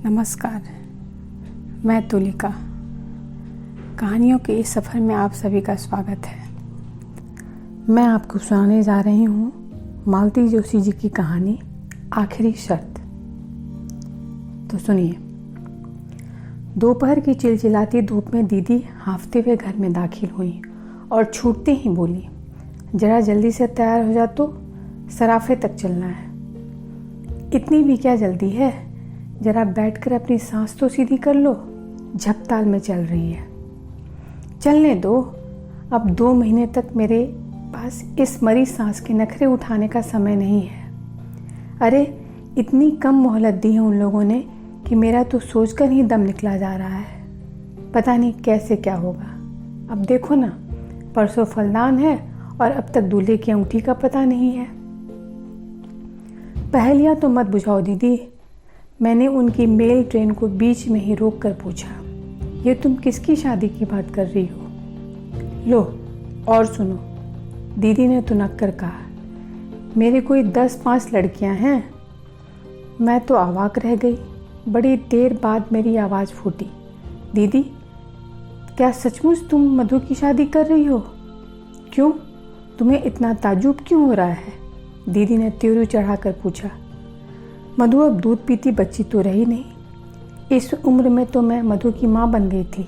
नमस्कार, मैं तुलिका। कहानियों के इस सफ़र में आप सभी का स्वागत है। मैं आपको सुनाने जा रही हूँ मालती जोशी जी की कहानी आखिरी शर्त। तो सुनिए। दोपहर की चिलचिलाती धूप में दीदी हांफते हुए घर में दाखिल हुई और छूटते ही बोली, जरा जल्दी से तैयार हो जा, तो सराफे तक चलना है। इतनी भी क्या जल्दी है, जरा बैठकर अपनी सांस तो सीधी कर लो, झपताल में चल रही है। चलने दो, अब 2 महीने तक मेरे पास इस मरी सांस के नखरे उठाने का समय नहीं है। अरे इतनी कम मोहलत दी है उन लोगों ने कि मेरा तो सोचकर ही दम निकला जा रहा है। पता नहीं कैसे क्या होगा। अब देखो ना, परसों फलदान है और अब तक दूल्हे की अंगूठी का पता नहीं है। पहेलियां तो मत बुझाओ दीदी, मैंने उनकी मेल ट्रेन को बीच में ही रोक कर पूछा, ये तुम किसकी शादी की बात कर रही हो? लो और सुनो, दीदी ने तुनक कर कहा, मेरे कोई 10-5 लड़कियां हैं। मैं तो अवाक रह गई। बड़ी देर बाद मेरी आवाज़ फूटी, दीदी क्या सचमुच तुम मधु की शादी कर रही हो? क्यों, तुम्हें इतना ताज्जुब क्यों हो रहा है? दीदी ने त्योरू चढ़ाकर पूछा। मधु अब दूध पीती बच्ची तो रही नहीं। इस उम्र में तो मैं मधु की माँ बन गई थी।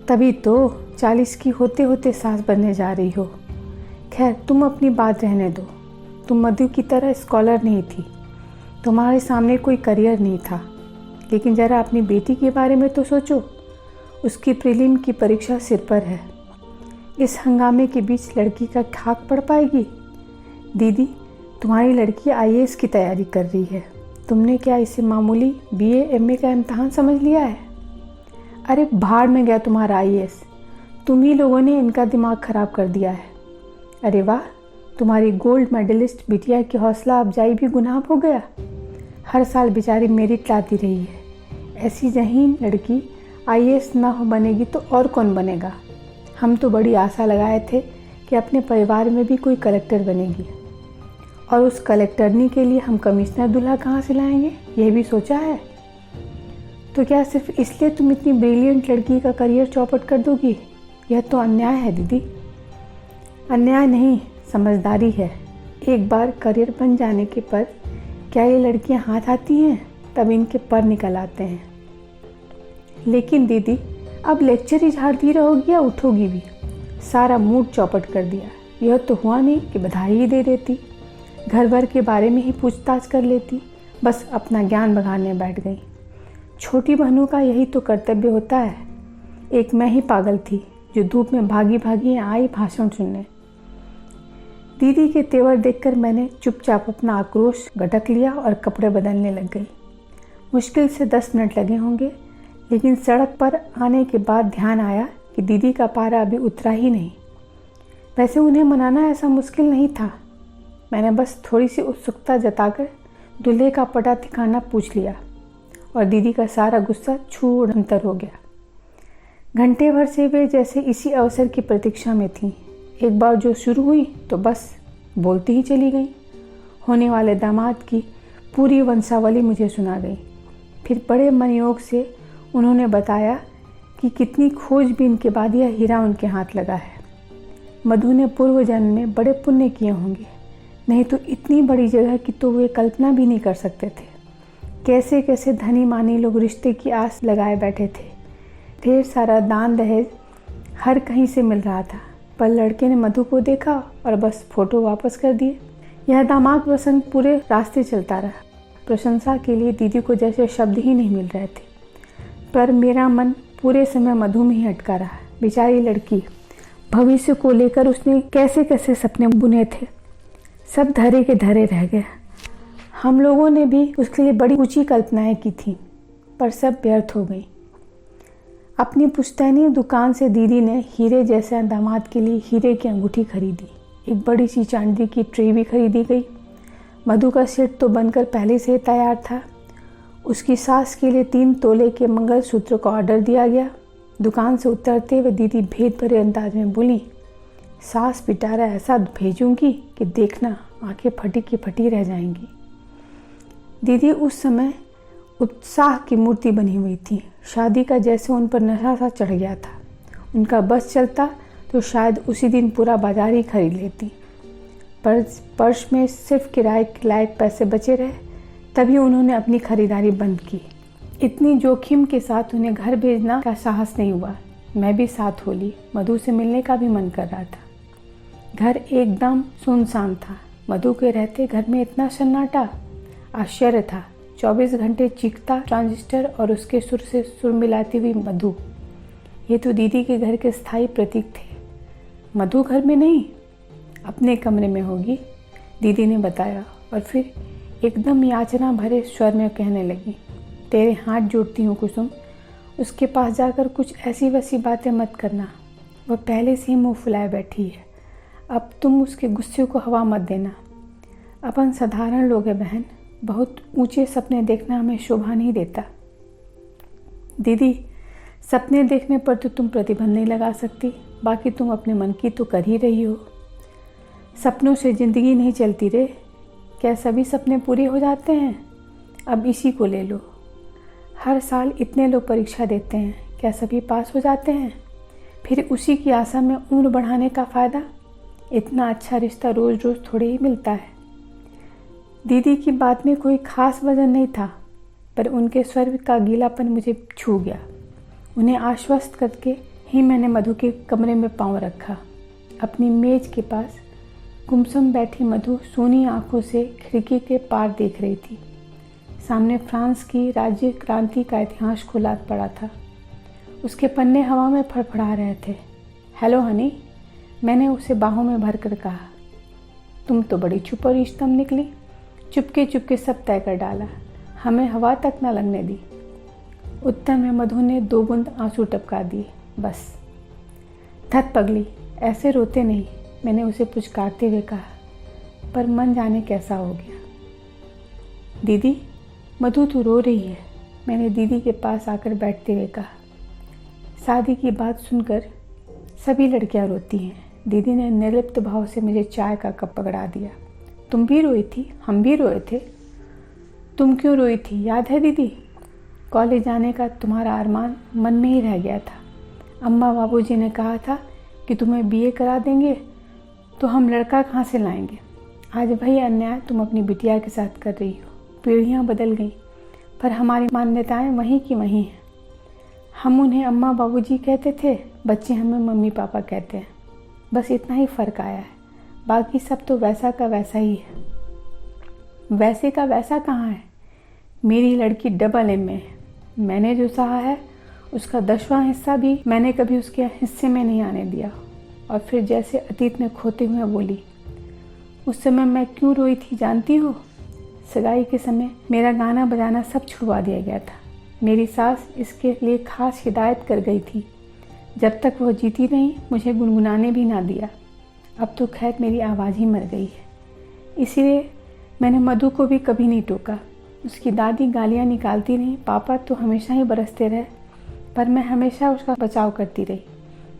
तभी तो 40 की होते होते सास बनने जा रही हो। खैर तुम अपनी बात रहने दो। तुम मधु की तरह स्कॉलर नहीं थी, तुम्हारे सामने कोई करियर नहीं था। लेकिन ज़रा अपनी बेटी के बारे में तो सोचो, उसकी प्रीलिम की परीक्षा सिर पर है। इस हंगामे के बीच लड़की का खाक पड़ पाएगी? दीदी तुम्हारी लड़की IAS की तैयारी कर रही है, तुमने क्या इसे मामूली BA MA का इम्तहान समझ लिया है? अरे भाड़ में गया तुम्हारा IAS, तुम ही लोगों ने इनका दिमाग ख़राब कर दिया है। अरे वाह, तुम्हारी गोल्ड मेडलिस्ट बिटिया की हौसला अफजाई भी गुनाह हो गया। हर साल बेचारी मेरिट लाती रही है। ऐसी जहीन लड़की IAS ना हो बनेगी तो और कौन बनेगा? हम तो बड़ी आशा लगाए थे कि अपने परिवार में भी कोई कलेक्टर बनेगी, और उस कलेक्टरनी के लिए हम कमिश्नर दूल्हा कहाँ से लाएंगे, यह भी सोचा है? तो क्या सिर्फ इसलिए तुम इतनी ब्रिलियंट लड़की का करियर चौपट कर दोगी? यह तो अन्याय है दीदी। अन्याय नहीं, समझदारी है। एक बार करियर बन जाने के पर क्या ये लड़कियां हाथ आती हैं, तब इनके पर निकल आते हैं। लेकिन दीदी अब लेक्चर ही झाड़ती रहोगी या उठोगी भी? सारा मूड चौपट कर दिया। यह तो हुआ नहीं कि बधाई ही दे देती, घर भर के बारे में ही पूछताछ कर लेती, बस अपना ज्ञान बघाड़ने बैठ गई। छोटी बहनों का यही तो कर्तव्य होता है। एक मैं ही पागल थी जो धूप में भागी भागी आई भाषण सुनने। दीदी के तेवर देखकर मैंने चुपचाप अपना आक्रोश गटक लिया और कपड़े बदलने लग गई। मुश्किल से 10 मिनट लगे होंगे, लेकिन सड़क पर आने के बाद ध्यान आया कि दीदी का पारा अभी उतरा ही नहीं। वैसे उन्हें मनाना ऐसा मुश्किल नहीं था। मैंने बस थोड़ी सी उत्सुकता जताकर दूल्हे का पता ठिकाना पूछ लिया और दीदी का सारा गुस्सा छूअंतर हो गया। घंटे भर से वे जैसे इसी अवसर की प्रतीक्षा में थीं। एक बार जो शुरू हुई तो बस बोलती ही चली गई। होने वाले दामाद की पूरी वंशावली मुझे सुना गई। फिर बड़े मनयोग से उन्होंने बताया कि कितनी खोजबीन के बाद यह हीरा उनके हाथ लगा है। मधु ने पूर्व जन्म में बड़े पुण्य किए होंगे, नहीं तो इतनी बड़ी जगह की तो वे कल्पना भी नहीं कर सकते थे। कैसे कैसे धनी मानी लोग रिश्ते की आस लगाए बैठे थे। ढेर सारा दान दहेज हर कहीं से मिल रहा था, पर लड़के ने मधु को देखा और बस फोटो वापस कर दिए। यह दामाद प्रसंग पूरे रास्ते चलता रहा। प्रशंसा के लिए दीदी को जैसे शब्द ही नहीं मिल रहे थे, पर मेरा मन पूरे समय मधु में ही अटका रहा। बेचारी लड़की, भविष्य को लेकर उसने कैसे कैसे सपने बुने थे, सब धरे के धरे रह गए। हम लोगों ने भी उसके लिए बड़ी ऊंची कल्पनाएं की थी, पर सब व्यर्थ हो गई। अपनी पुश्तैनी दुकान से दीदी ने हीरे जैसे दामाद के लिए हीरे की अंगूठी खरीदी। एक बड़ी सी चांदी की ट्रे भी खरीदी गई। मधु का सेट तो बनकर पहले से तैयार था। उसकी सास के लिए 3 तोले के मंगलसूत्र का ऑर्डर दिया गया। दुकान से उतरते हुए दीदी भेद भरे अंदाज में बोली, सास पिटारा ऐसा भेजूंगी कि देखना आंखें फटी की फटी रह जाएंगी। दीदी उस समय उत्साह की मूर्ति बनी हुई थी। शादी का जैसे उन पर नशा सा चढ़ गया था। उनका बस चलता तो शायद उसी दिन पूरा बाजार ही खरीद लेती। पर्स में सिर्फ किराए के लायक पैसे बचे रहे, तभी उन्होंने अपनी खरीदारी बंद की। इतनी जोखिम के साथ उन्हें घर भेजना का साहस नहीं हुआ। मैं भी साथ हो ली। मधु से मिलने का भी मन कर रहा था। घर एकदम सुनसान था। मधु के रहते घर में इतना सन्नाटा, आश्चर्य था। 24 घंटे चीखता ट्रांजिस्टर और उसके सुर से सुर मिलाती हुई मधु। ये तो दीदी के घर के स्थायी प्रतीक थे। मधु घर में नहीं, अपने कमरे में होगी, दीदी ने बताया और फिर एकदम याचना भरे स्वर में कहने लगी, तेरे हाथ जोड़ती हूँ कुसुम, उसके पास जाकर कुछ ऐसी वैसी बातें मत करना। वह पहले से ही मुँह फुलाए बैठी है। अब तुम उसके गुस्से को हवा मत देना। अपन साधारण लोग हैं बहन, बहुत ऊंचे सपने देखना हमें शोभा नहीं देता। दीदी, सपने देखने पर तो तुम प्रतिबंध नहीं लगा सकती, बाकी तुम अपने मन की तो कर ही रही हो। सपनों से ज़िंदगी नहीं चलती रे। क्या सभी सपने पूरे हो जाते हैं? अब इसी को ले लो। हर साल इतने लोग परीक्षा देते हैं, क्या सभी पास हो जाते हैं? फिर उसी की आशा में उम्र बढ़ाने का फ़ायदा? इतना अच्छा रिश्ता रोज़ रोज़ थोड़े ही मिलता है। दीदी की बात में कोई ख़ास वजह नहीं था, पर उनके स्वर का गीलापन मुझे छू गया। उन्हें आश्वस्त करके ही मैंने मधु के कमरे में पाँव रखा। अपनी मेज के पास गुमसुम बैठी मधु सूनी आंखों से खिड़की के पार देख रही थी। सामने फ्रांस की राज्य क्रांति का इतिहास खुला पड़ा था। उसके पन्ने हवा में फड़फड़ा रहे थे। हेलो हनी, मैंने उसे बाहों में भरकर कहा। तुम तो बड़ी चुप और इष्टतम निकली। चुपके चुपके सब तय कर डाला, हमें हवा तक न लगने दी। उत्तर में मधु ने 2 बूंद आंसू टपका दिए। बस। धत पगली, ऐसे रोते नहीं, मैंने उसे पुचकारते हुए कहा, पर मन जाने कैसा हो गया। दीदी, मधु तो रो रही है, मैंने दीदी के पास आकर बैठते हुए कहा। शादी की बात सुनकर सभी लड़कियां रोती हैं। दीदी ने निर्लिप्त भाव से मुझे चाय का कप पकड़ा दिया। तुम भी रोई थी, हम भी रोए थे। तुम क्यों रोई थी, याद है दीदी? कॉलेज जाने का तुम्हारा अरमान मन में ही रह गया था। अम्मा बाबूजी ने कहा था कि तुम्हें बीए करा देंगे, तो हम लड़का कहाँ से लाएंगे। आज वही अन्याय तुम अपनी बिटिया के साथ कर रही हो। पीढ़ियाँ बदल गई, पर हमारी मान्यताएं वहीं की वहीं हैं। हम उन्हें अम्मा बाबूजी कहते थे, बच्चे हमें मम्मी पापा कहते हैं। बस इतना ही फ़र्क आया है, बाकी सब तो वैसा का वैसा ही है। वैसे का वैसा कहाँ है? मेरी लड़की डबल एम में है। मैंने जो सहा है उसका 10वां हिस्सा भी मैंने कभी उसके हिस्से में नहीं आने दिया। और फिर जैसे अतीत में खोते हुए बोली, उस समय मैं क्यों रोई थी जानती हो? सगाई के समय मेरा गाना बजाना सब छुड़वा दिया गया था। मेरी सास इसके लिए खास हिदायत कर गई थी। जब तक वह जीती नहीं, मुझे गुनगुनाने भी ना दिया। अब तो खैर मेरी आवाज़ ही मर गई है। इसीलिए मैंने मधु को भी कभी नहीं टोका। उसकी दादी गालियाँ निकालती रही, पापा तो हमेशा ही बरसते रहे, पर मैं हमेशा उसका बचाव करती रही।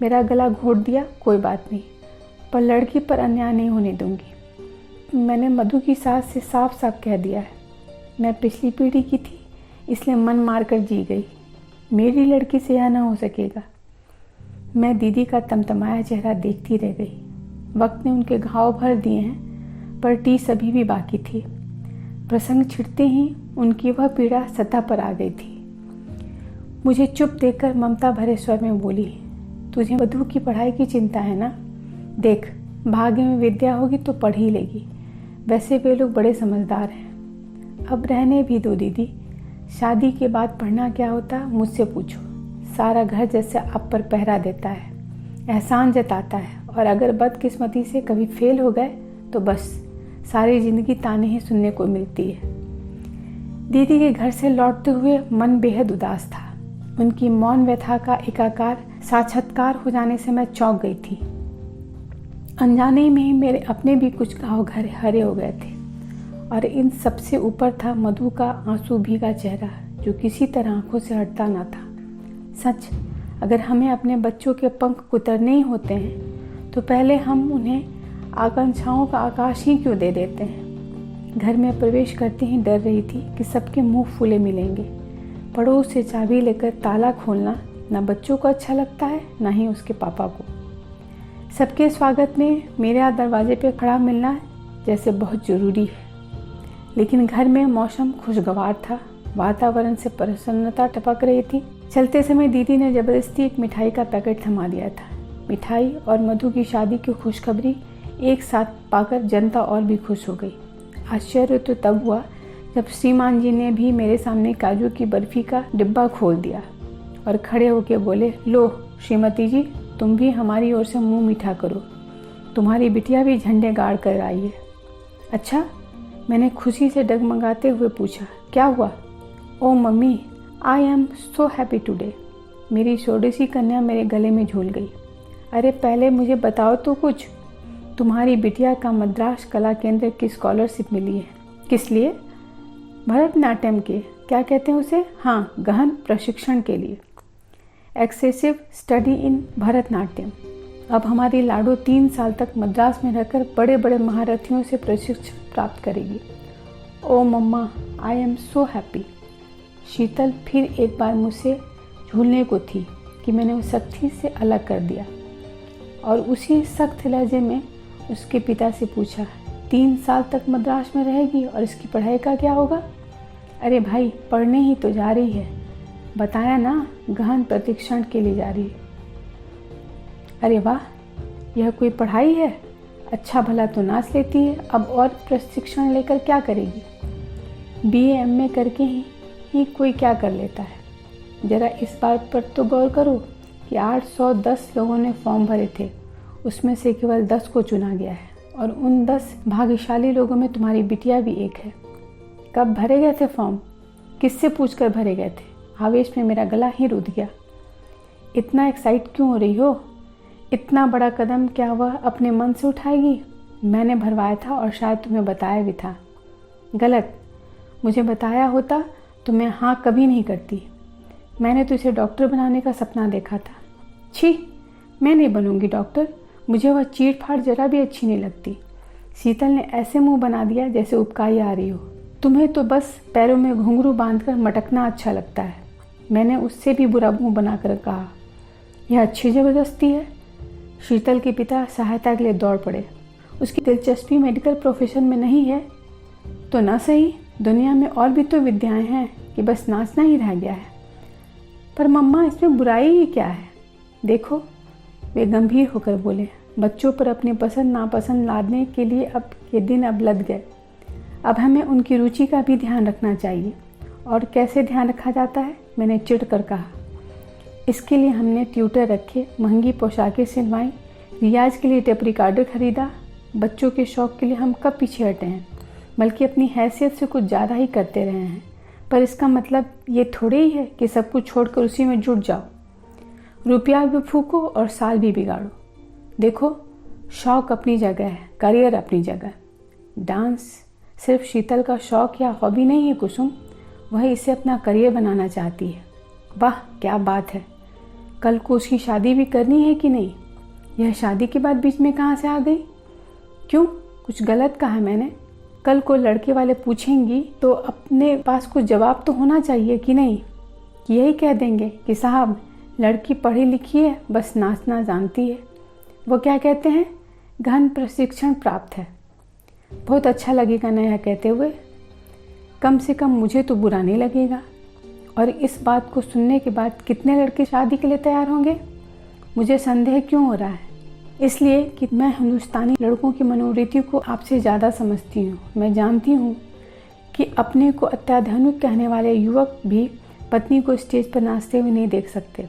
मेरा गला घोट दिया, कोई बात नहीं, पर लड़की पर अन्याय नहीं होने दूंगी। मैंने मधु की सास से साफ साफ कह दिया है, मैं पिछली पीढ़ी की थी, इसलिए मन मार कर जी गई। मेरी लड़की से यह ना हो सकेगा। मैं दीदी का तमतमाया चेहरा देखती रह गई। वक्त ने उनके घाव भर दिए हैं, पर टीस अभी भी बाकी थी। प्रसंग छिड़ते ही उनकी वह पीड़ा सतह पर आ गई थी। मुझे चुप देखकर ममता भरे स्वर में बोली, तुझे मधु की पढ़ाई की चिंता है ना? देख, भाग्य में विद्या होगी तो पढ़ ही लेगी। वैसे वे लोग बड़े समझदार हैं। अब रहने भी दो दीदी। शादी के बाद पढ़ना क्या होता मुझसे पूछो। सारा घर जैसे आप पर पहरा देता है, एहसान जताता है, और अगर बदकिस्मती से कभी फेल हो गए तो बस सारी ज़िंदगी ताने ही सुनने को मिलती है। दीदी के घर से लौटते हुए मन बेहद उदास था। उनकी मौन व्यथा का एकाकार साक्षात्कार हो जाने से मैं चौंक गई थी। अनजाने में ही मेरे अपने भी कुछ घाव घर हरे हो गए थे, और इन सबसे ऊपर था मधु का आंसू भीगा चेहरा, जो किसी तरह आंखों से हटता ना था। सच, अगर हमें अपने बच्चों के पंख कुतरने ही होते हैं तो पहले हम उन्हें आकांक्षाओं का आकाश ही क्यों दे देते हैं। घर में प्रवेश करते ही डर रही थी कि सबके मुंह फूले मिलेंगे। पड़ोस से चाबी लेकर ताला खोलना न बच्चों को अच्छा लगता है, न ही उसके पापा को। सबके स्वागत में मेरा दरवाजे पे खड़ा मिलना जैसे बहुत ज़रूरी है। लेकिन घर में मौसम खुशगवार था, वातावरण से प्रसन्नता टपक रही थी। चलते समय दीदी ने ज़बरदस्ती एक मिठाई का पैकेट थमा दिया था। मिठाई और मधु की शादी की खुशखबरी एक साथ पाकर जनता और भी खुश हो गई। आश्चर्य तो तब हुआ जब श्रीमान जी ने भी मेरे सामने काजू की बर्फ़ी का डिब्बा खोल दिया और खड़े होकर बोले, लो श्रीमती जी, तुम भी हमारी ओर से मुंह मीठा करो, तुम्हारी बिटिया भी झंडे गाड़ कर आई है। अच्छा, मैंने खुशी से डगमगाते हुए पूछा, क्या हुआ? Oh mummy, I am so happy today. मेरी छोटी कन्या मेरे गले में झूल गई। अरे पहले मुझे बताओ तो कुछ, तुम्हारी बिटिया का मद्रास कला केंद्र की स्कॉलरशिप मिली है। किस लिए? भरतनाट्यम के, क्या कहते हैं उसे, हाँ, गहन प्रशिक्षण के लिए, एक्सेसिव स्टडी इन भरतनाट्यम। अब हमारी लाडो 3 साल तक मद्रास में रहकर बड़े बड़े महारथियों से प्रशिक्षण प्राप्त करेगी। ओ मम्मा, आई एम सो हैप्पी। शीतल फिर एक बार मुझसे झूलने को थी कि मैंने उस सख्ती से अलग कर दिया और उसी सख्त लहजे में उसके पिता से पूछा, 3 साल तक मद्रास में रहेगी और इसकी पढ़ाई का क्या होगा? अरे भाई, पढ़ने ही तो जा रही है, बताया ना, गहन प्रशिक्षण के लिए जा रही है। अरे वाह, यह कोई पढ़ाई है? अच्छा भला तो नाच लेती है, अब और प्रशिक्षण लेकर क्या करेगी? BA MA करके ही कोई क्या कर लेता है। ज़रा इस बात पर तो गौर करो कि 810 लोगों ने फॉर्म भरे थे, उसमें से केवल 10 को चुना गया है और उन 10 भाग्यशाली लोगों में तुम्हारी बिटिया भी एक है। कब भरे गए थे फॉर्म? किससे पूछकर भरे गए थे? आवेश में मेरा गला ही रुध गया। इतना एक्साइट क्यों हो रही हो? इतना बड़ा कदम क्या वह अपने मन से उठाएगी? मैंने भरवाया था और शायद तुम्हें बताया भी था। गलत। मुझे बताया होता तो मैं हाँ कभी नहीं करती। मैंने तो इसे डॉक्टर बनाने का सपना देखा था। छी, मैं नहीं बनूंगी डॉक्टर, मुझे वह चीड़ फाड़ जरा भी अच्छी नहीं लगती। शीतल ने ऐसे मुंह बना दिया जैसे उपकाई आ रही हो। तुम्हें तो बस पैरों में घुंघरू बांधकर मटकना अच्छा लगता है। मैंने उससे भी बुरा मुंह बनाकर कहा, यह अच्छी ज़बरदस्ती है। शीतल के पिता सहायता के लिए दौड़ पड़े। उसकी दिलचस्पी मेडिकल प्रोफेशन में नहीं है तो ना सही, दुनिया में और भी तो विद्याएं हैं कि बस नाचना ही रह गया है। पर मम्मा, इसमें बुराई ही क्या है? देखो, वे गंभीर होकर बोले, बच्चों पर अपनी पसंद नापसंद लादने के लिए अब ये दिन अब लद गए। अब हमें उनकी रुचि का भी ध्यान रखना चाहिए। और कैसे ध्यान रखा जाता है? मैंने चिढ़ कर कहा। इसके लिए हमने ट्यूटर रखे, महंगी पोशाकें सिलवाई, रियाज के लिए टेप रिकॉर्डर खरीदा। बच्चों के शौक़ के लिए हम कब पीछे हटे हैं, बल्कि अपनी हैसियत से कुछ ज़्यादा ही करते रहे हैं। पर इसका मतलब ये थोड़े ही है कि सब कुछ छोड़कर उसी में जुट जाओ, रुपया भी फूको और साल भी बिगाड़ो। देखो, शौक़ अपनी जगह है, करियर अपनी जगह। डांस सिर्फ शीतल का शौक़ या हॉबी नहीं है कुसुम, वह इसे अपना करियर बनाना चाहती है। वाह, क्या बात है। कल को उसकी शादी भी करनी है कि नहीं? यह शादी के बाद बीच में कहाँ से आ गई? क्यों, कुछ गलत कहा है मैंने? कल को लड़के वाले पूछेंगी तो अपने पास कुछ जवाब तो होना चाहिए कि नहीं? कि यही कह देंगे कि साहब, लड़की पढ़ी लिखी है, बस नाचना जानती है। वो क्या कहते हैं, गहन प्रशिक्षण प्राप्त है। बहुत अच्छा लगेगा ना यह कहते हुए? कम से कम मुझे तो बुरा नहीं लगेगा। और इस बात को सुनने के बाद कितने लड़के शादी के लिए तैयार होंगे? मुझे संदेह क्यों हो रहा है? इसलिए कि मैं हिंदुस्तानी लड़कों की मनोवृत्ति को आपसे ज़्यादा समझती हूँ। मैं जानती हूँ कि अपने को अत्याधुनिक कहने वाले युवक भी पत्नी को स्टेज पर नाचते हुए नहीं देख सकते।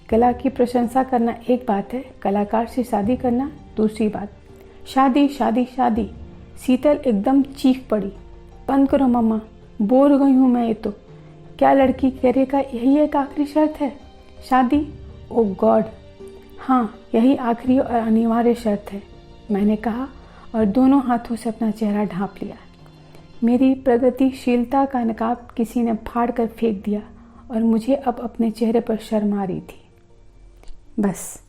कला की प्रशंसा करना एक बात है, कलाकार से शादी करना दूसरी बात। शादी शादी शादी, शीतल एकदम चीख पड़ी। बंद करो मम्मा, बोर हो गई हूँ मैं। ये तो क्या लड़की करेगा, यही एक आखिरी शर्त है, शादी? ओ गॉड, हाँ, यही आखिरी और अनिवार्य शर्त है, मैंने कहा और दोनों हाथों से अपना चेहरा ढांप लिया। मेरी प्रगतिशीलता का नकाब किसी ने फाड़ कर फेंक दिया और मुझे अब अपने चेहरे पर शर्म आ रही थी। बस।